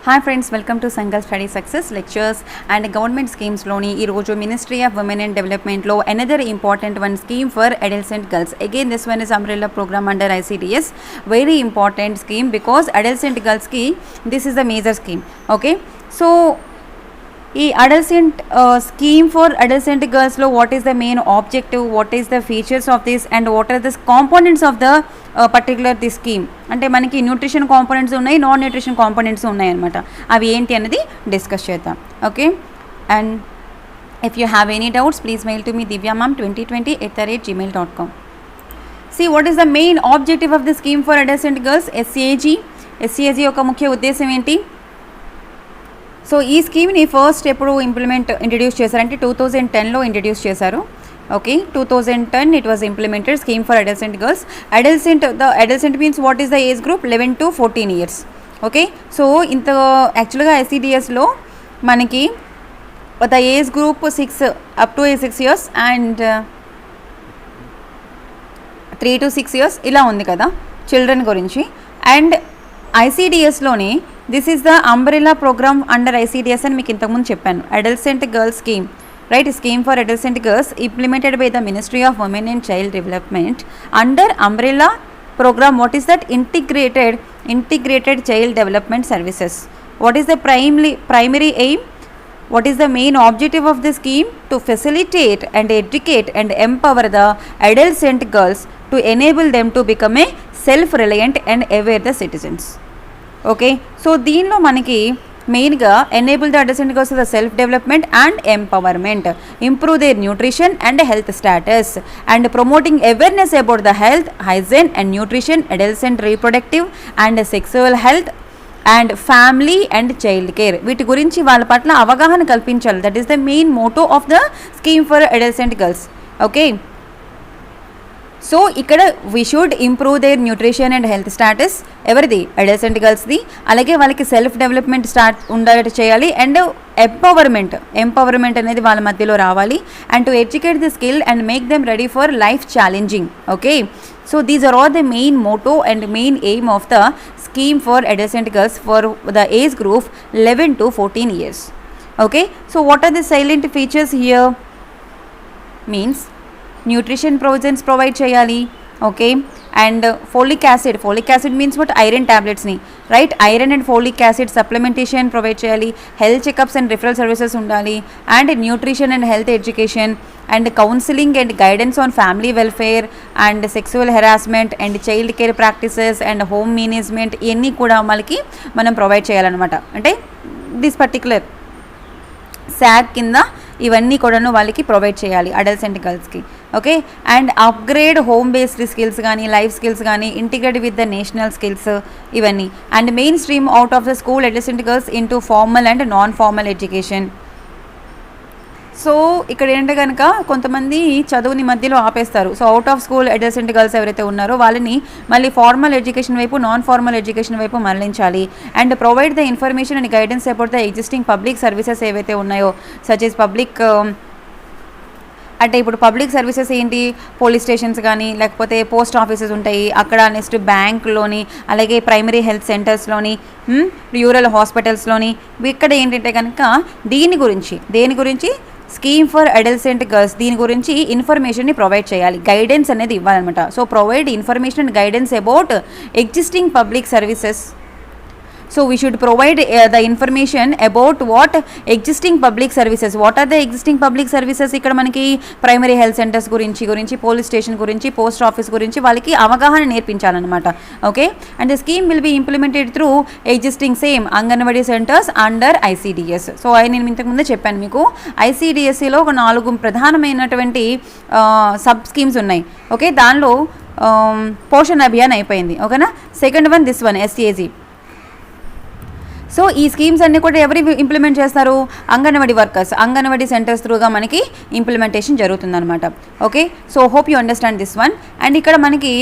Hi friends, welcome to Sangal Study Success Lectures and Government Schemes Loni Iroju Ministry of Women and Development Law, another important one scheme for adolescent girls. Again this one is umbrella program under ICDS, very important scheme because adolescent girls ki this is the major scheme. Okay, so ఈ adolescent scheme for adolescent గర్ల్స్లో what is the main objective, what is the features of this and what are the components of the particular the scheme. అంటే మనకి nutrition components ఉన్నాయి, non nutrition components ఉన్నాయి అనమాట. అవి ఏంటి అనేది డిస్కస్ చేద్దాం. Okay, and if you have any doubts please mail to me divyamam2020@gmail.com. See what is the main objective of the scheme for adolescent girls? SAG యొక్క ముఖ్య ఉద్దేశం ఏంటి? సో ఈ స్కీమ్ని ఫస్ట్ ఎప్పుడు ఇంట్రడ్యూస్ చేశారంటే 2010లో ఇంట్రడ్యూస్ చేశారు. Okay, 2010 it was implemented scheme for adolescent girls. Adolescent means what is the age group 11 to 14 years. Okay, so ఇంత యాక్చువల్గా ఐసిడిఎస్లో మనకి the age group 6 up to 6 years and 3 to 6 years ఇలా ఉంది కదా చిల్డ్రన్ గురించి. అండ్ ఐసిడిఎస్లోని this is the umbrella programme under ICDS అని మీకు ఇంతకుముందు చెప్పాను. Adolescent girls scheme, right, scheme for adolescent girls implemented by the ministry of women and child development under umbrella programme. What is that? Integrated child development services. What is the primary aim? What is the main objective of the scheme? To facilitate and educate and empower the adolescent girls to enable them to become a self-reliant and aware the citizens. Okay, so దీనిలో మనకి మెయిన్గా enable the adolescent girls the self development and empowerment, improve their nutrition and health status and promoting awareness about the health, hygiene and nutrition, adolescent reproductive and sexual health and family and child care. వీటి గురించి వాళ్ళ పట్ల అవగాహన కల్పించాలి. That is the main motto of the scheme for adolescent girls. Okay, so ఇక్కడ we should improve their nutrition and health status ఎవరిది? Adolescent గర్ల్స్ది. అలాగే వాళ్ళకి సెల్ఫ్ డెవలప్మెంట్ ఉండేటట్టు చేయాలి అండ్ ఎంపవర్మెంట్ అనేది వాళ్ళ మధ్యలో రావాలి. And to educate the skill and make them ready for life challenging. Okay, so these are all the main motto and main aim of the scheme for adolescent girls for the age group 11 to 14 years. Okay, so what are the salient features here? Means nutrition provisions provide cheyali. Okay, and folic acid means what? Iron tablets ni, right? Iron and folic acid supplementation provide cheyali. Health checkups and referral services undali, and nutrition and health education and counseling and guidance on family welfare and sexual harassment and child care practices and home management ఇవన్నీ కూడా మనకి మనం provide చేయాలన్నమాట. అంటే this particular SAG కింద ఇవన్నీ కూడాను వాళ్ళకి ప్రొవైడ్ చేయాలి అడల్సెంట్ గర్ల్స్కి. Okay, and upgrade home based skills కానీ లైఫ్ స్కిల్స్ కానీ integrate with the national skills ఇవన్నీ. And mainstream out of the school adolescent girls into formal and non formal education. So ఇక్కడ ఏంటంటే కనుక కొంతమంది చదువుని మధ్యలో ఆపేస్తారు. So out of school adolescent girls ఎవరైతే ఉన్నారో వాళ్ళని మళ్ళీ ఫార్మల్ ఎడ్యుకేషన్ వైపు, నాన్ ఫార్మల్ ఎడ్యుకేషన్ వైపు మరలించాలి. And provide the information and guidance about the existing public services ఏవైతే ఉన్నాయో, సచ్ ఎస్ పబ్లిక్ అంటే ఇప్పుడు పబ్లిక్ సర్వీసెస్ ఏంటి? పోలీస్ స్టేషన్స్ కానీ లేకపోతే పోస్ట్ ఆఫీసెస్ ఉంటాయి అక్కడ, నెక్స్ట్ బ్యాంక్లోని, అలాగే ప్రైమరీ హెల్త్ సెంటర్స్లోని, రూరల్ హాస్పిటల్స్లోని. ఇక్కడ ఏంటంటే కనుక దేని గురించి స్కీమ్ ఫర్ అడల్సెంట్ గర్ల్స్ దీని గురించి ఇన్ఫర్మేషన్ని ప్రొవైడ్ చేయాలి, గైడెన్స్ అనేది ఇవ్వాలన్నమాట. So provide information and guidance about existing public services. So we should provide the information about what existing public services. What are the existing public services? ఇక్కడ మనకి primary health centres గురించి police station గురించి, post office గురించి వాళ్ళకి అవగాహన నేర్పించాలన్నమాట. Okay, and the scheme will be implemented through existing same anganwadi centres under ICDS. So నేను ఇంతకుముందే చెప్పాను మీకు ఐసిడిఎస్సిలో ఒక 4 ప్రధానమైనటువంటి సబ్ స్కీమ్స్ ఉన్నాయి. ఓకే, దానిలో పోషణ్ అభియాన్ అయిపోయింది. ఓకేనా, second one this one SAG. So ఈ స్కీమ్స్ అన్నీ కూడా ఎవరు ఇంప్లిమెంట్ చేస్తారు? అంగన్వాడీ వర్కర్స్, అంగన్వాడీ సెంటర్స్ త్రూగా మనకి ఇంప్లిమెంటేషన్ జరుగుతుందన్నమాట. Okay, so hope you understand this one. And ఇక్కడ మనకి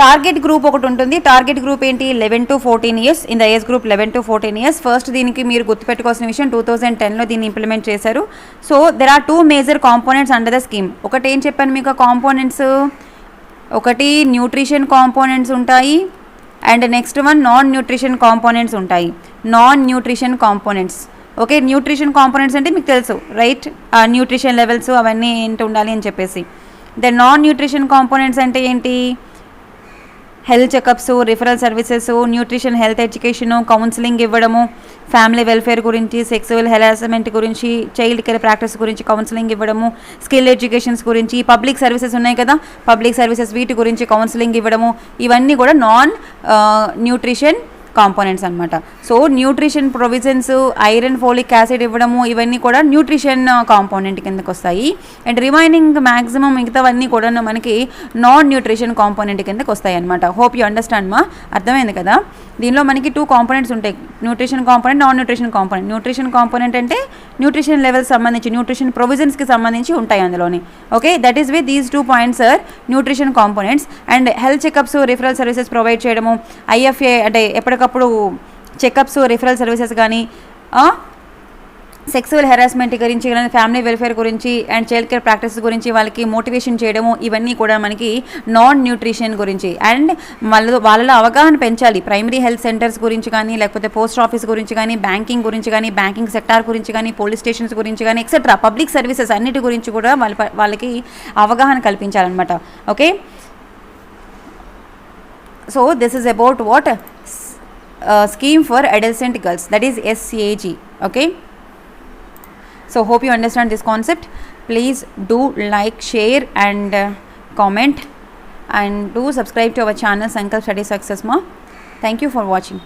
టార్గెట్ గ్రూప్ ఒకటి ఉంటుంది. టార్గెట్ గ్రూప్ ఏంటి? 11 to 14 years. In the age group 11 to 14 years. First దీనికి మీరు గుర్తుపెట్టుకోవాల్సిన విషయం 2010లో దీన్ని ఇంప్లిమెంట్ చేశారు. So there are 2 major components under the scheme. ఒకటి ఏం చెప్పాను మీకు కాంపోనెంట్స్? ఒకటి న్యూట్రిషన్ కాంపోనెంట్స్ ఉంటాయి, and next one non nutrition components ఉంటాయి. Non nutrition components, okay. Nutrition components అంటే మీకు తెలుసు రైట్, న్యూట్రిషన్ లెవెల్స్ అవన్నీ ఏంటి ఉండాలి అని చెప్పేసి. ద నాన్ న్యూట్రిషన్ కాంపోనెంట్స్ అంటే ఏంటి? Health checkups, referral services, nutrition health education, counselling ఇవ్వడము, ఫ్యామిలీ వెల్ఫేర్ గురించి, సెక్సువల్ హెరాస్మెంట్ గురించి, చైల్డ్ కేర్ ప్రాక్టీస్ గురించి కౌన్సిలింగ్ ఇవ్వడము, స్కిల్ ఎడ్యుకేషన్స్ గురించి, పబ్లిక్ సర్వీసెస్ ఉన్నాయి కదా, పబ్లిక్ సర్వీసెస్ వీటి గురించి కౌన్సిలింగ్ ఇవ్వడము, ఇవన్నీ కూడా నాన్ న్యూట్రిషన్ కాంపోనెంట్స్ అనమాట. So nutrition provisions, iron, folic acid ఇవ్వడము, ఇవన్నీ కూడా న్యూట్రిషన్ కాంపోనెంట్ కిందకి వస్తాయి. అండ్ రిమైనింగ్ మ్యాక్సిమం మిగతావన్నీ కూడా మనకి నాన్ న్యూట్రిషన్ కాంపోనెంట్ కిందకి వస్తాయి అనమాట. హోప్ యూ అండర్స్టాండ్ మా, అర్థమైంది కదా. దీనిలో మనకి 2 కాంపోనెంట్స్ ఉంటాయి, nutrition component, non nutrition component. Nutrition component అంటే న్యూట్రిషన్ లెవెల్స్ సంబంధించి, న్యూట్రిషన్ ప్రొవిజన్స్కి సంబంధించి ఉంటాయి అందులోని, okay. That is why these 2 points are nutrition components. And health checkups, referral services provide చేయడము, ఐఎఫ్ఏ అంటే ఎప్పటికప్పుడు చెకప్స్, రిఫరల్ సర్వీసెస్ కానీ, సెక్సువల్ హెరాస్మెంట్ గురించి కానీ, ఫ్యామిలీ వెల్ఫేర్ గురించి అండ్ చైల్డ్ కేర్ ప్రాక్టీస్ గురించి వాళ్ళకి మోటివేషన్ చేయడము, ఇవన్నీ కూడా మనకి నాన్ న్యూట్రిషన్ గురించి. అండ్ వాళ్ళలో అవగాహన పెంచాలి, ప్రైమరీ హెల్త్ సెంటర్స్ గురించి కానీ, లేకపోతే పోస్ట్ ఆఫీస్ గురించి కానీ, బ్యాంకింగ్ గురించి కానీ, బ్యాంకింగ్ సెక్టార్ గురించి కానీ, పోలీస్ స్టేషన్స్ గురించి కానీ, ఎక్సెట్రా పబ్లిక్ సర్వీసెస్ అన్నిటి గురించి కూడా వాళ్ళకి అవగాహన కల్పించాలన్నమాట, okay. So this is about what scheme for adolescent girls, that is SAG, okay. So hope you understand this concept. Please do like, share and comment, and do subscribe to our channel Sankalp Study Success ma. Thank you for watching.